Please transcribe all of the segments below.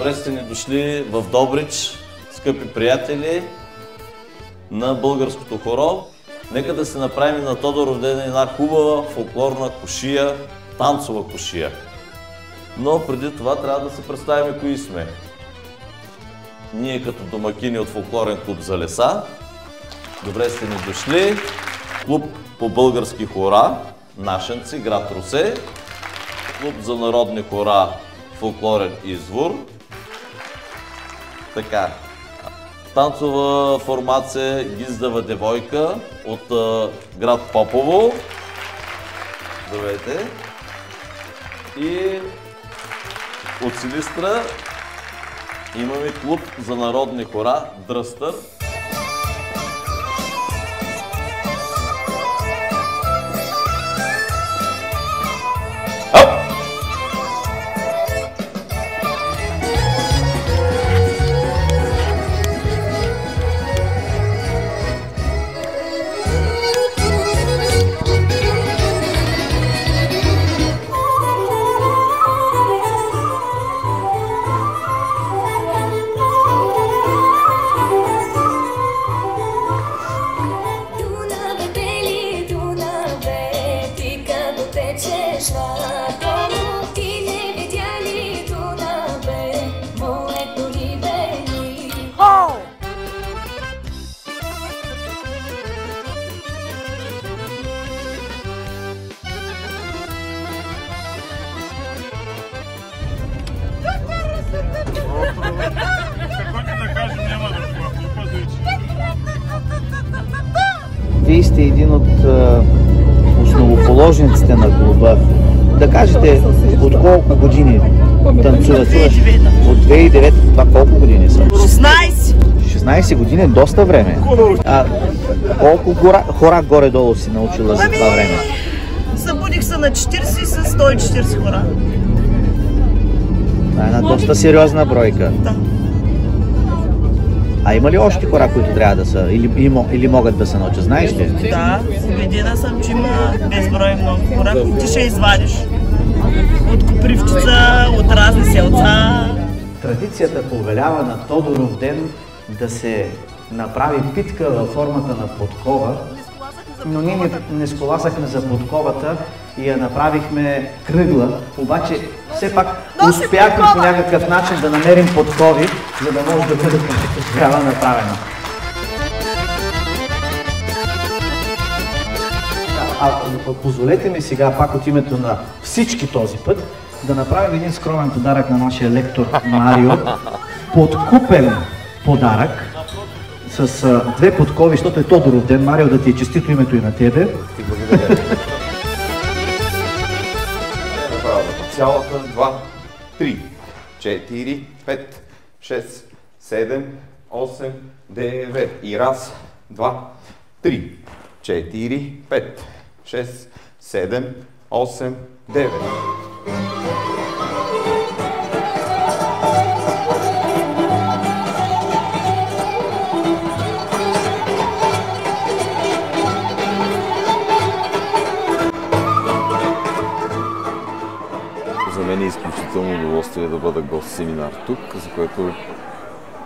Добре сте ни дошли в Добрич, скъпи приятели на българското хоро. Нека да се направим на Тодоровден една хубава фолклорна кушия, танцова кушия. Но преди това трябва да се представим кои сме. Ние като домакини от фолклорен клуб за леса. Добре сте ни дошли. Клуб по български хора, Нашенци, град Русе. Клуб за народни хора, фолклорен извор. Така. Танцова формация Гиздава девойка от град Попово. Здравейте. И от Силистра имаме клуб за народни хора Дръстър. Вие сте един от основоположниците на клуба. Да кажете, от колко години танцувате? От 2009, това колко години са? 16! 16 години, доста време. Колко хора горе-долу си научила за това време? Събудих се на 40 и с 140 хора. Това е една доста сериозна бройка. Да. А има ли още хора, които трябва да са или могат да се научат? Знаеш ли? Да, убедена съм, че има безброй много хора, които ти ще извадиш. От Копривчица, от разни селца. Традицията повелява на Тодоровден да се направи питка във формата на подкова, но ние не сколасахме за подковата и я направихме кръгла, обаче все пак успяхме по някакъв начин да намерим подкови, за да може да бъде трябва направена. Позволете ми сега, пак от името на всички този път, да направим един скромен подарък на нашия лектор Марио. Подкупен подарък с две подкови, защото е Тодоровден. Марио, да ти е честито името и на тебе. Благодаря. Цялата 2, 3, 4, 5, 6, 7, 8, 9 и раз, 2, 3, 4, 5, 6, 7, 8, 9. За мен е изключително удоволствие да бъда гост-семинар тук, за което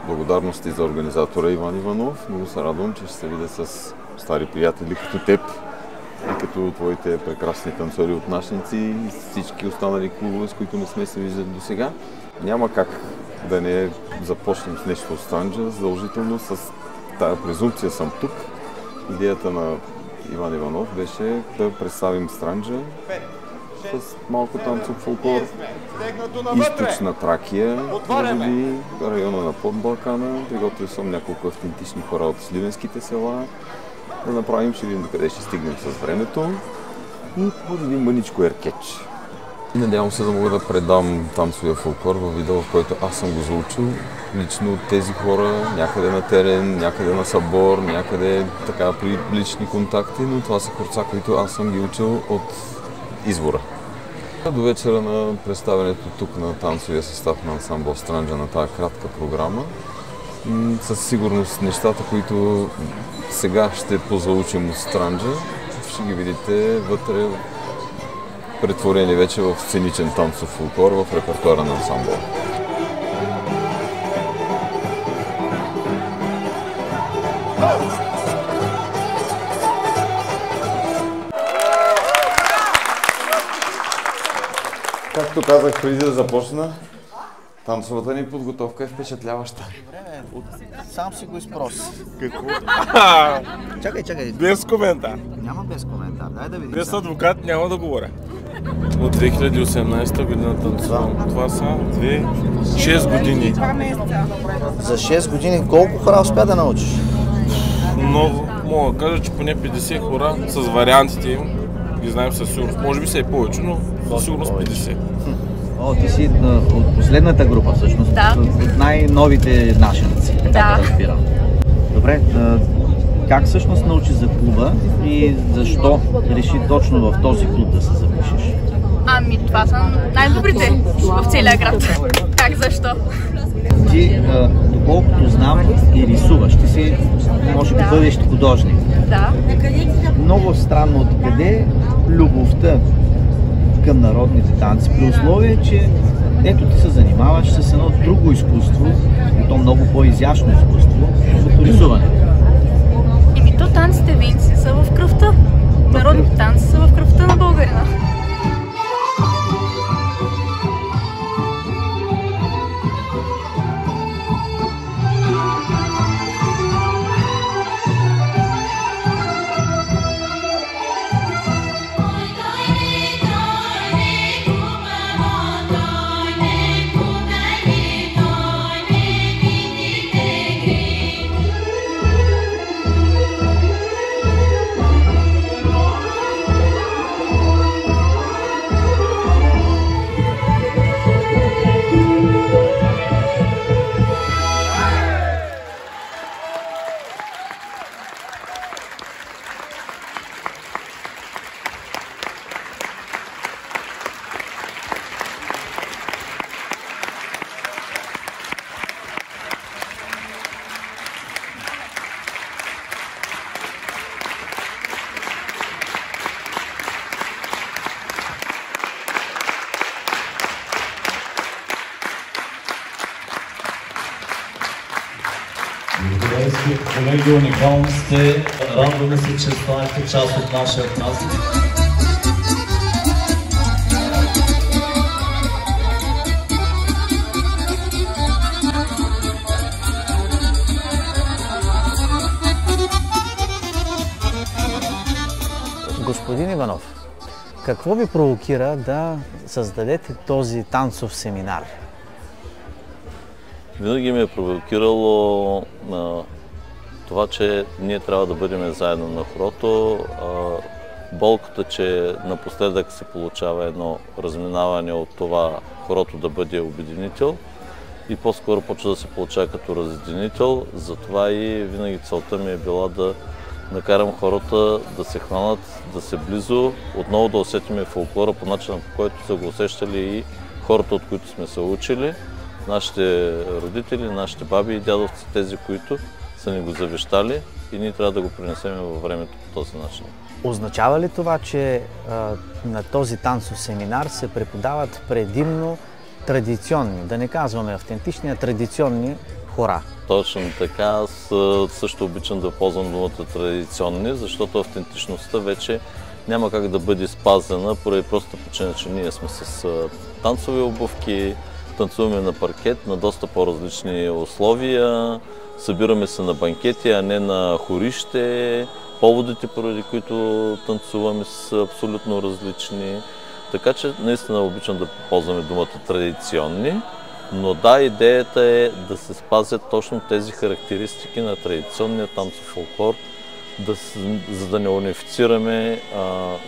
благодарности за организатора Иван Иванов. Много се радвам, че ще се видя с стари приятели като теб и като твоите прекрасни танцори от Нашенци и всички останали клубове, с които не сме се виждали до сега. Няма как да не започнем с нещо от Странджа. Задължително с тая презумпция съм тук. Идеята на Иван Иванов беше да представим Странджа с малко танцов фолклор, източна Тракия, заради района на Подбалкана. Приготвил съм няколко автентични хора от сливенските села. Да направим, ще видим докъде ще стигнем с времето и може би мъничко еркеч. Надявам се да мога да предам танцовия фолклор във видео, в който аз съм го заучил лично от тези хора, някъде на терен, някъде на събор, някъде така при лични контакти, но това са хорца, които аз съм ги учил от извора. До вечера на представянето тук на танцовия състав на ансамбъл Странджа на тази кратка програма, със сигурност нещата, които сега ще позаучим от Странджа, ще ги видите вътре претворени вече в сценичен танцов фолклор в репертуара на ансамбъл. Както казах преди да започна, танцовата ни подготовка е впечатляваща. Сам си го изпроси. Какво? Чакай. Без коментар. Няма без коментар. Дай да видим. Без адвокат няма да говоря. От 2018 година танцувам. Това са 6 години. За 6 години колко хора успя да научиш? Много. Мога да кажа, че поне 50 хора с вариантите им ги знаем със сигурност. Може би са и повече, но със сигурност 50. О, ти си от последната група всъщност, Да. от най-новите нашеници, така да разбирам. Добре, как всъщност научи за клуба и защо реши точно в този клуб да се запишеш? Ами, това са най-добрите в целия град. Как, защо? Ти, доколкото знам, и рисуваш. Ти си, може би, бъдещ художник. Да. Много странно откъде любовта към народните танци, при условие, че ето ти се занимаваш с едно друго изкуство, и то много по-изящно изкуство, като рисуване. Еми, то танците винци са в кръвта. Народните танци са в кръвта на българина. Колеги, уникални сте. Радваме се, че станахте част от нашия празник. Господин Иванов, какво ви провокира да създадете този танцов семинар? Винаги ме е провокирало това, че ние трябва да бъдем заедно на хорото. Болката, че напоследък се получава едно разминаване от това хорото да бъде обединител и по-скоро почва да се получава като разединител. Затова и винаги целта ми е била да накарам хората да се хванат, да се близо, отново да усетиме фолклора по начина, по който са го усещали и хората, от които сме се учили. Нашите родители, нашите баби и дядовци, тези, които са ни го завещали и ние трябва да го принесем във времето по този начин. Означава ли това, че на този танцов семинар се преподават предимно традиционни, да не казваме автентични, а традиционни хора? Точно така. Аз също обичам да ползвам думата традиционни, защото автентичността вече няма как да бъде спазена поради просто причина, че ние сме с танцови обувки, танцуваме на паркет, на доста по-различни условия, събираме се на банкети, а не на хорище. Поводите, поради които танцуваме, са абсолютно различни. Така че наистина обичам да ползваме думата традиционни, но да, идеята е да се спазят точно тези характеристики на традиционния танцов фолклор, за да не унифицираме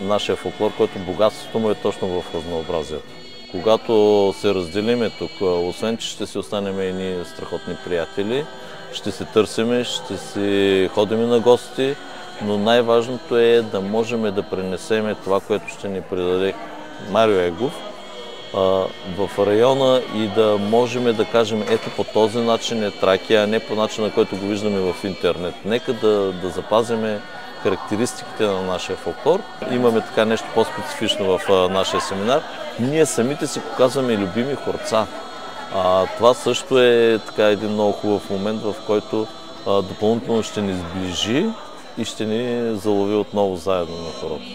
нашия фолклор, който богатството му е точно в разнообразието. Когато се разделиме тук, освен че ще си останем едни страхотни приятели, ще се търсиме, ще си ходим на гости, но най-важното е да можем да пренесем това, което ще ни предаде Марио Егов в района и да можем да кажем, ето по този начин е Тракия, а не по начина, който го виждаме в интернет. Нека да запазиме характеристиките на нашия фолклор. Имаме така нещо по-специфично в нашия семинар. Ние самите си показваме любими хорца. Това също е така един много хубав момент, в който допълнително ще ни сближи и ще ни залови отново заедно на хората.